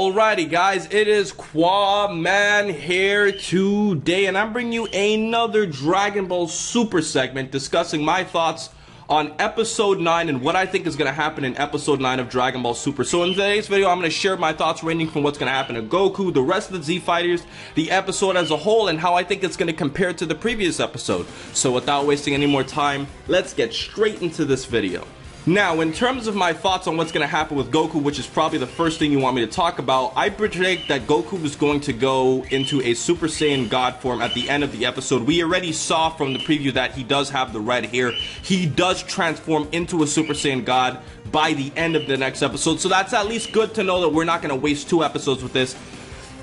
Alrighty guys, it is Qaaman here today, and I'm bringing you another Dragon Ball Super segment discussing my thoughts on Episode 9 and what I think is going to happen in Episode 9 of Dragon Ball Super. So in today's video, I'm going to share my thoughts ranging from what's going to happen to Goku, the rest of the Z Fighters, the episode as a whole, and how I think it's going to compare to the previous episode. So without wasting any more time, let's get straight into this video. Now, in terms of my thoughts on what's going to happen with Goku, which is probably the first thing you want me to talk about, I predict that Goku is going to go into a Super Saiyan God form at the end of the episode. We already saw from the preview that he does have the red hair. He does transform into a Super Saiyan God by the end of the next episode, so that's at least good to know that we're not going to waste 2 episodes with this.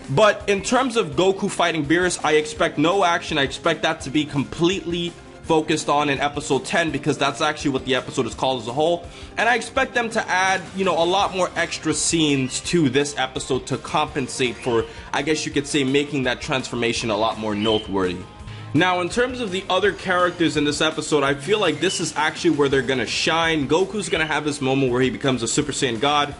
But in terms of Goku fighting Beerus, I expect no action. I expect that to be completely focused on in episode 10, because that's actually what the episode is called as a whole, and I expect them to add, a lot more extra scenes to this episode to compensate for, I guess you could say, making that transformation a lot more noteworthy. Now, in terms of the other characters in this episode, I feel like this is actually where they're gonna shine. Goku's gonna have this moment where he becomes a Super Saiyan God,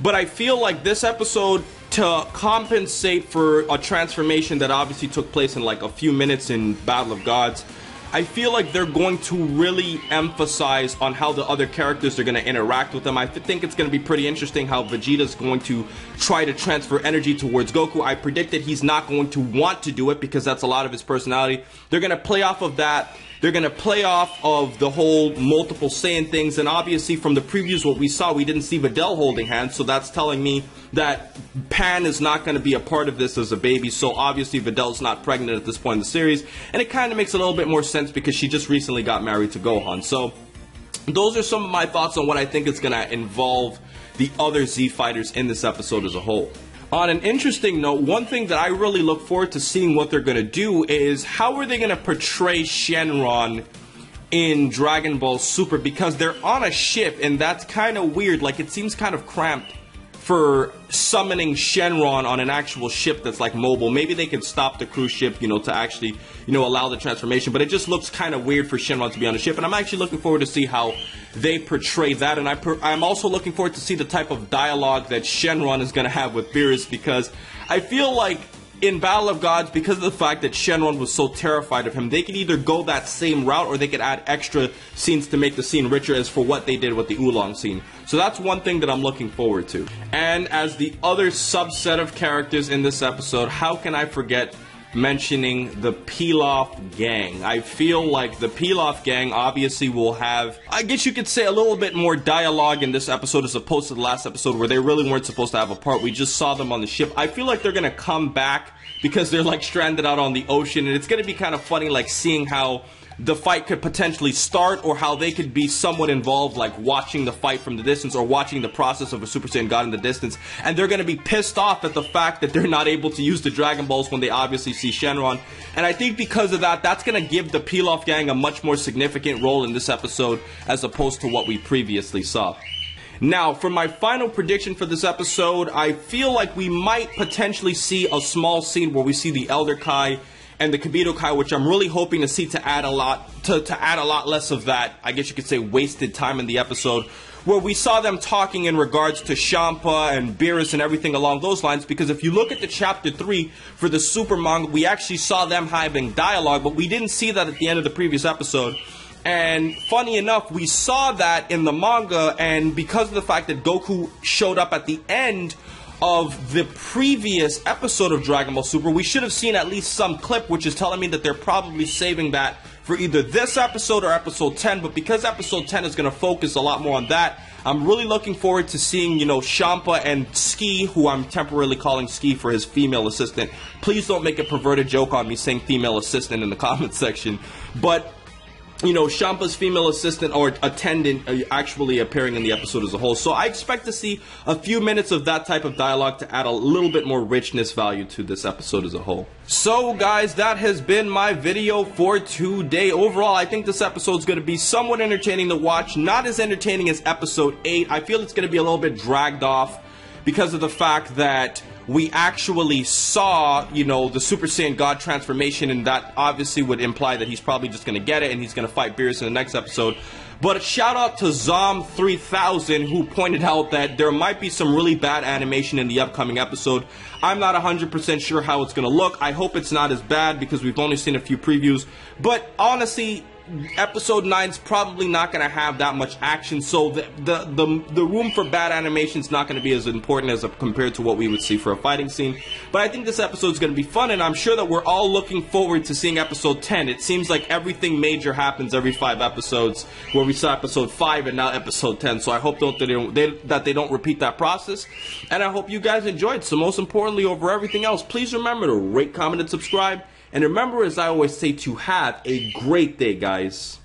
but I feel like this episode, to compensate for a transformation that obviously took place in like a few minutes in Battle of Gods, I feel like they're going to really emphasize on how the other characters are going to interact with them. I think it's going to be pretty interesting how Vegeta's going to try to transfer energy towards Goku. I predict that he's not going to want to do it because that's a lot of his personality. They're going to play off of that. They're going to play off of the whole multiple Saiyan things, and obviously from the previews what we saw, we didn't see Videl holding hands, so that's telling me that Pan is not going to be a part of this as a baby, so obviously Videl's not pregnant at this point in the series, and it kind of makes a little bit more sense because she just recently got married to Gohan. So those are some of my thoughts on what I think is going to involve the other Z Fighters in this episode as a whole. On an interesting note, one thing that I really look forward to seeing what they're going to do is how are they going to portray Shenron in Dragon Ball Super, because they're on a ship and that's kind of weird. Like, it seems kind of cramped for summoning Shenron on an actual ship that's like mobile. Maybe they could stop the cruise ship, to actually, allow the transformation, but it just looks kind of weird for Shenron to be on a ship, and I'm actually looking forward to see how they portray that, and I'm also looking forward to see the type of dialogue that Shenron is going to have with Beerus, because I feel like in Battle of Gods, because of the fact that Shenron was so terrified of him, they could either go that same route or they could add extra scenes to make the scene richer, as for what they did with the Oolong scene. So that's one thing that I'm looking forward to. And as the other subset of characters in this episode, how can I forget mentioning the Pilaf gang? I feel like the Pilaf gang obviously will have, I guess you could say, a little bit more dialogue in this episode as opposed to the last episode where they really weren't supposed to have a part. We just saw them on the ship. I feel like they're gonna come back because they're like stranded out on the ocean, and it's gonna be kind of funny, like seeing how the fight could potentially start, or how they could be somewhat involved, like watching the fight from the distance or watching the process of a Super Saiyan God in the distance, and they're going to be pissed off at the fact that they're not able to use the Dragon Balls when they obviously see Shenron. And I think because of that, that's going to give the Pilaf gang a much more significant role in this episode as opposed to what we previously saw. Now, for my final prediction for this episode, I feel like we might potentially see a small scene where we see the Elder Kai and the Kabuto Kai, which I'm really hoping to see to add a lot less of that, I guess you could say, wasted time in the episode, where we saw them talking in regards to Champa and Beerus and everything along those lines, because if you look at the chapter 3 for the Super manga, we actually saw them having dialogue, but we didn't see that at the end of the previous episode. And funny enough, we saw that in the manga, and because of the fact that Goku showed up at the end of the previous episode of Dragon Ball Super, we should have seen at least some clip, which is telling me that they're probably saving that for either this episode or episode 10, but because episode 10 is going to focus a lot more on that, I'm really looking forward to seeing, Champa and Ski, who I'm temporarily calling Ski for his female assistant. Please don't make a perverted joke on me saying female assistant in the comment section, but Champa's female assistant or attendant actually appearing in the episode as a whole. So I expect to see a few minutes of that type of dialogue to add a little bit more richness value to this episode as a whole. So guys, that has been my video for today. Overall, I think this episode is going to be somewhat entertaining to watch. Not as entertaining as episode 8. I feel it's going to be a little bit dragged off because of the fact that we actually saw, the Super Saiyan God transformation, and that obviously would imply that he's probably just going to get it and he's going to fight Beerus in the next episode. But shout out to Zom3000 who pointed out that there might be some really bad animation in the upcoming episode. I'm not 100% sure how it's going to look. I hope it's not as bad because we've only seen a few previews. But honestly, episode 9 is probably not going to have that much action, so the room for bad animation is not going to be as important as compared to what we would see for a fighting scene. But I think this episode is going to be fun, and I'm sure that we're all looking forward to seeing episode 10. It seems like everything major happens every 5 episodes, where we saw episode 5 and now episode 10. So I hope that they don't repeat that process, and I hope you guys enjoyed. So most importantly, over everything else, please remember to rate, comment, and subscribe. And remember, as I always say, to have a great day, guys.